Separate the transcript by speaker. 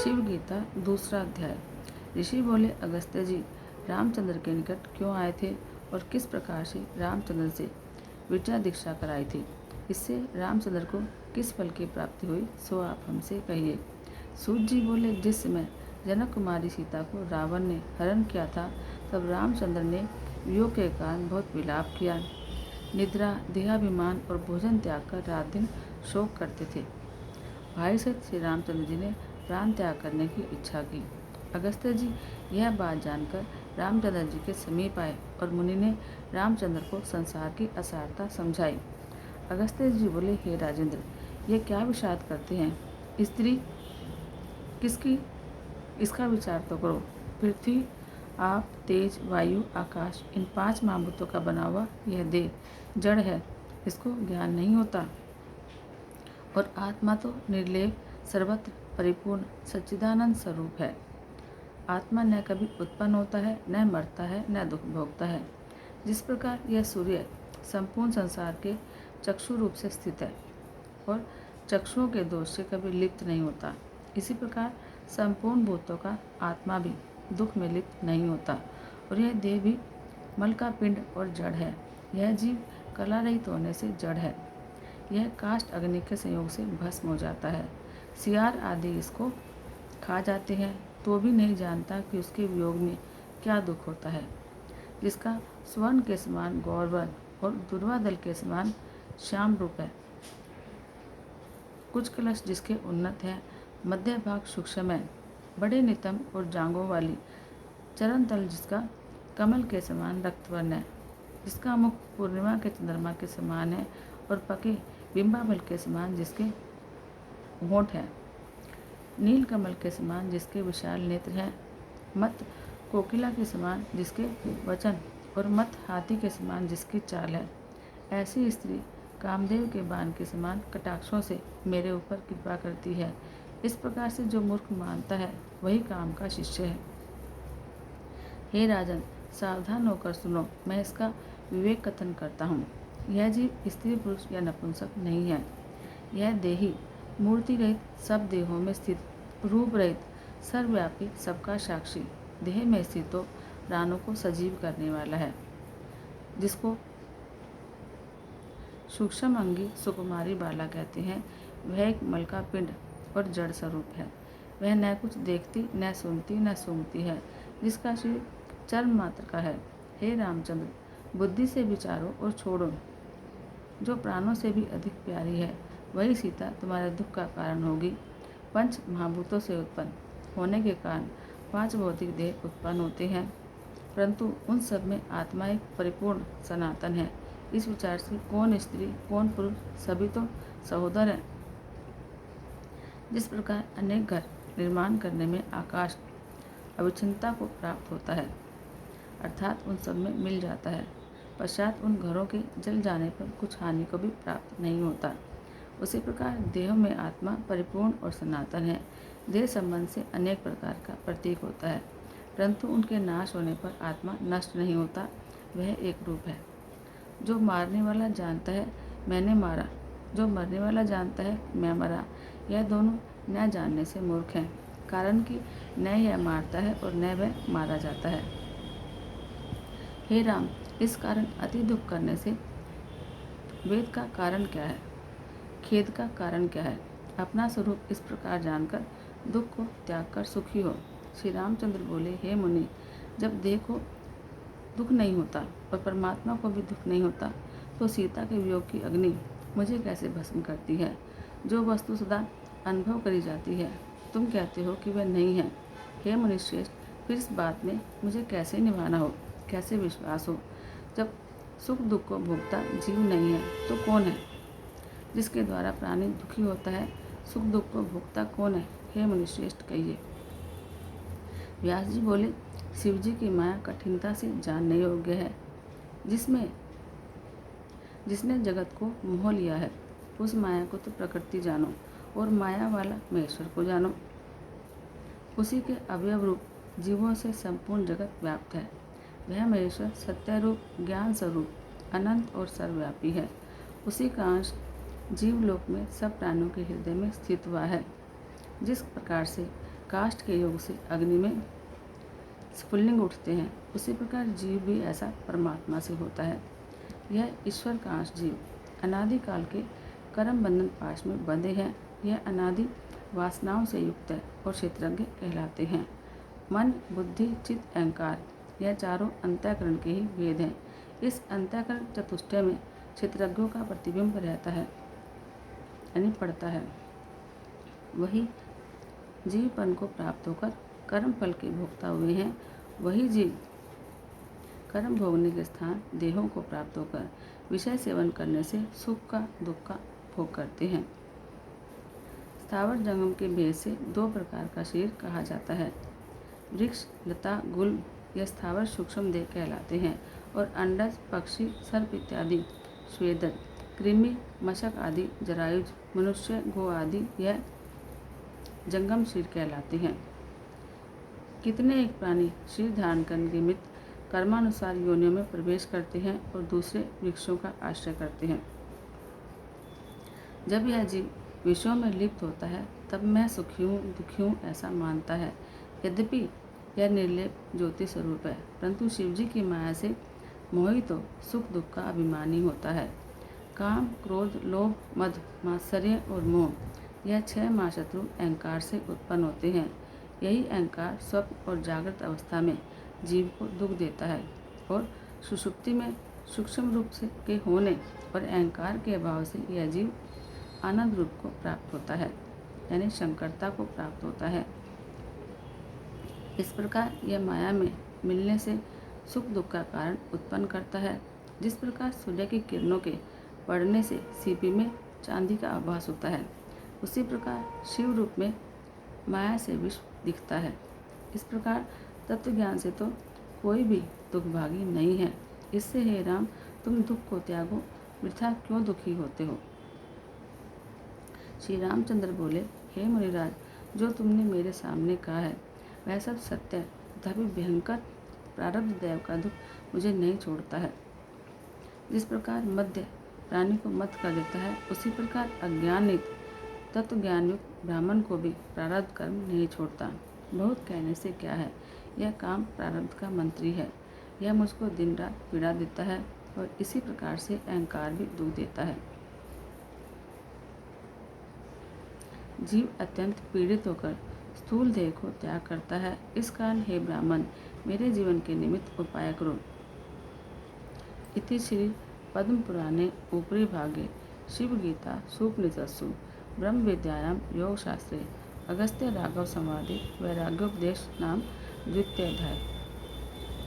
Speaker 1: शिव गीता दूसरा अध्याय। ऋषि बोले, अगस्त्य जी, रामचंद्र के निकट क्यों आए थे और किस प्रकार से रामचंद्र से विद्या दीक्षा कराई थी, इससे रामचंद्र को किस फल की प्राप्ति हुई, सो आप हमसे कहिए। सूत जी बोले, जिस समय जनक कुमारी सीता को रावण ने हरण किया था, तब रामचंद्र ने वियोग के कारण बहुत विलाप किया। निद्रा, देहाभिमान और भोजन त्याग कर रात दिन शोक करते थे। भाई सहित श्री रामचंद्र जी ने प्राण त्याग करने की इच्छा की। अगस्त्य जी यह बात जानकर रामचंद्र जी के समीप आए और मुनि ने रामचंद्र को संसार की असारता समझाई। अगस्त्य जी बोले, हे राजेंद्र, ये क्या विषाद करते हैं? स्त्री किसकी, इसका विचार तो करो। पृथ्वी, आप, तेज, वायु, आकाश, इन 5 महाभूतों का बना हुआ यह देह जड़ है, इसको ज्ञान नहीं होता। और आत्मा तो निर्लेप, सर्वत्र परिपूर्ण सच्चिदानंद स्वरूप है। आत्मा न कभी उत्पन्न होता है, न मरता है, न दुख भोगता है। जिस प्रकार यह सूर्य संपूर्ण संसार के चक्षु रूप से स्थित है और चक्षुओं के दोष से कभी लिप्त नहीं होता, इसी प्रकार संपूर्ण भूतों का आत्मा भी दुख में लिप्त नहीं होता। और यह देह भी मल का पिंड और जड़ है। यह जीव कला रहित होने से जड़ है। यह काष्ठ अग्नि के संयोग से भस्म हो जाता है। सियार आदि इसको खा जाते हैं तो भी नहीं जानता कि उसके वियोग में क्या दुख होता है। जिसका स्वर्ण के समान गौरवर्ण और दुर्वा दल के समान श्याम रूप है, कुछ कलश जिसके उन्नत है, मध्य भाग सूक्ष्म है, बड़े नितंब और जांघों वाली चरण तल जिसका कमल के समान रक्तवर्ण है, जिसका मुख पूर्णिमा के चंद्रमा के समान है और पके बिंबाबल के समान जिसके होंठ है, नील कमल के समान जिसके विशाल नेत्र हैं, मत कोकिला के समान जिसके वचन और मत हाथी के समान जिसकी चाल है, ऐसी स्त्री कामदेव के बाण के समान कटाक्षों से मेरे ऊपर कृपा करती है। इस प्रकार से जो मूर्ख मानता है वही काम का शिष्य है। हे राजन, सावधान होकर सुनो, मैं इसका विवेक कथन करता हूँ। यह जीव स्त्री पुरुष या नपुंसक नहीं है। यह देही मूर्ति रहित, सब देहों में स्थित, रूप रहित, सर्वव्यापी, सबका साक्षी, देह में स्थित तो प्राणों को सजीव करने वाला है, जिसको सूक्ष्म अंगी सुकुमारी बाला कहते हैं। वह एक मल का पिंड और जड़ स्वरूप है। वह न कुछ देखती, न सुनती, न सूंघती है, जिसका शरीर चर्म मात्र का है। हे रामचंद्र, बुद्धि से विचारो और छोड़ो। जो प्राणों से भी अधिक प्यारी है, वही सीता तुम्हारे दुख का कारण होगी। 5 महाभूतों से उत्पन्न होने के कारण 5 भौतिक देह उत्पन्न होते हैं, परंतु उन सब में आत्मा एक परिपूर्ण सनातन है। इस विचार से कौन स्त्री, कौन पुरुष, सभी तो सहोदर हैं। जिस प्रकार अनेक घर निर्माण करने में आकाश अविच्छिन्नता को प्राप्त होता है, अर्थात उन सब में मिल जाता है, पश्चात उन घरों के जल जाने पर कुछ हानि को भी प्राप्त नहीं होता, उसी प्रकार देह में आत्मा परिपूर्ण और सनातन है। देह संबंध से अनेक प्रकार का प्रतीक होता है, परंतु उनके नाश होने पर आत्मा नष्ट नहीं होता, वह एक रूप है। जो मारने वाला जानता है मैंने मारा, जो मरने वाला जानता है मैं मरा, यह दोनों न जानने से मूर्ख हैं, कारण कि न यह मारता है और न वह मारा जाता है। हे राम, इस कारण अति दुख करने से वेद का कारण क्या है, खेद का कारण क्या है? अपना स्वरूप इस प्रकार जानकर दुख को त्याग कर सुखी हो। श्री रामचंद्र बोले, हे मुनि, जब देह को दुख नहीं होता और परमात्मा को भी दुख नहीं होता, तो सीता के वियोग की अग्नि मुझे कैसे भस्म करती है? जो वस्तु सदा अनुभव करी जाती है, तुम कहते हो कि वह नहीं है। हे मुनिश्रेष्ठ, फिर इस बात में मुझे कैसे निभाना हो, कैसे विश्वास हो? जब सुख दुख को भोगता जीव नहीं है तो कौन है? जिसके द्वारा प्राणी दुखी होता है, सुख दुख को भोगता कौन है? हे मुनिश्रेष्ठ, कहिए। व्यास जी बोले, शिव जी की माया कठिनता से जानने योग्य है। जिसने जगत को मोह लिया है, उस माया को तो प्रकृति जानो और माया वाला महेश्वर को जानो। उसी के अवयव रूप जीवों से संपूर्ण जगत व्याप्त है। वह महेश्वर सत्य रूप, ज्ञान स्वरूप, अनंत और सर्वव्यापी है। उसी का अंश जीवलोक में सब प्राणियों के हृदय में स्थित हुआ है। जिस प्रकार से काष्ठ के योग से अग्नि में स्फुल्लिंग उठते हैं, उसी प्रकार जीव भी ऐसा परमात्मा से होता है। यह ईश्वर का अंश जीव अनादिकाल के कर्म बंधन पाश में बंधे हैं। यह अनादि वासनाओं से युक्त है और क्षेत्रज्ञ कहलाते हैं। मन, बुद्धि, चित्त, अहंकार यह चारों अंतःकरण के ही भेद हैं। इस अंतःकरण चतुष्टय में क्षेत्रज्ञों का प्रतिबिंब रहता है, यानी पड़ता है। वही जीवपन को प्राप्त होकर कर्म फल के भोक्ता हुए हैं। वही जीव कर्म भोगने के स्थान देहों को प्राप्त होकर विषय सेवन करने से सुख का दुख का भोग करते हैं। स्थावर जंगम के भेद से दो प्रकार का शरीर कहा जाता है। वृक्ष, लता, गुल्म यह स्थावर सूक्ष्म देह कहलाते हैं और अंडज, पक्षी, सर्प इत्यादि स्वेदक, कृमि, मशक आदि जरायुज, मनुष्य, गो आदि यह जंगम शरीर कहलाते हैं। कितने एक प्राणी शरीर धारण करने के निमित्त कर्मानुसार योनियों में प्रवेश करते हैं और दूसरे वृक्षों का आश्रय करते हैं। जब यह जीव विषयों में लिप्त होता है तब मैं सुखी हूँ, दुखी हूँ ऐसा मानता है। यद्यपि यह निर्लेप ज्योति स्वरूप है, परंतु शिवजी की माया से मोहित तो सुख दुख का अभिमानी होता है। काम, क्रोध, लोभ, मद, मात्सर्य और मोह यह 6 महाशत्रु अहंकार से उत्पन्न होते हैं। यही अहंकार स्वप्न और जागृत अवस्था में जीव को दुख देता है और सुषुप्ति में सूक्ष्म रूप से के होने और अहंकार के अभाव से यह जीव आनंद रूप को प्राप्त होता है, यानी शंकरता को प्राप्त होता है। इस प्रकार यह माया में मिलने से सुख दुख का कारण उत्पन्न करता है। जिस प्रकार सूर्य की किरणों के पड़ने से सीपी में चांदी का आभास होता है, उसी प्रकार शिव रूप में माया से विश्व दिखता है। इस प्रकार तत्व ज्ञान से तो कोई भी दुखभागी नहीं है। इससे हे राम, तुम दुख को त्यागो, वृथा क्यों दुखी होते हो। श्री रामचंद्र बोले, हे मुनिराज, जो तुमने मेरे सामने कहा है वह सब सत्य है, तथापि भयंकर प्रारब्ध दैव का दुख मुझे नहीं छोड़ता है। जिस प्रकार मध्य प्राणी को मत कर देता है, उसी प्रकार अज्ञानित तत्व ज्ञान युक्त ब्राह्मण को भी प्रारब्ध कर्म नहीं छोड़ता। बहुत कहने से क्या है, यह काम प्रारब्ध का मंत्री है। यह मुझको दिन रात पीड़ा देता है और इसी प्रकार से अहंकार भी दुख देता है। जीव अत्यंत पीड़ित होकर स्थूल देह को त्याग करता है। इस कारण हे ब्राह्मण, मेरे जीवन के निमित्त उपाय करो। इति श्री पद्म पुराणे ऊपरी भागे शिव गीता सूपनिषत्सु ब्रह्म विद्यायां योग शास्त्रे अगस्त्य राघव संवादे वैराग्योपदेश नाम द्वितीय अध्याय।